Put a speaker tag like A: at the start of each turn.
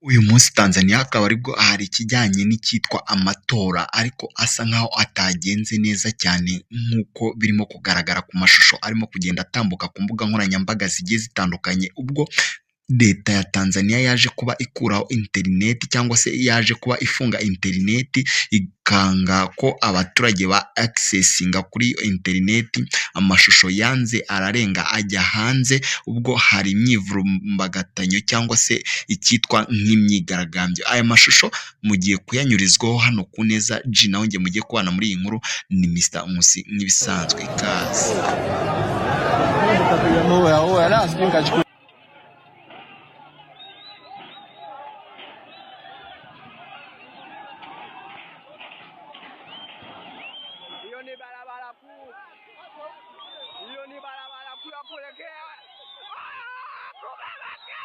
A: Uyu munsi Tanzania akaba aribwo hari ikijyanye n'icyitwa amatora ariko asa nkaho atagenze neza cyane nk'uko birimo kugaragara ku mashusho arimo kugenda atambuka ku mbuga nkoranyambaga zigiye zitandukanye ubwo leta ya Tanzania yaje kuba ikuraho interineti cyangwa se yaje kuba ifunga interineti ikanga ko abaturage ba accessinga kuri interineti amashusho yanze ararenga ajya hanze ubwo hari imyivumbagatanyo cyangwa se icyitwa nk'imyigaragambyo aya mashusho mugiye kuyanyurizwaho hano ku Neza G naho nge mugiye kubana muri iyi nkuru ni Mr Nkusi nk'ibisanzwe ikaze
B: Hiyo ni barabara kuu ya kuelekea Kumabake.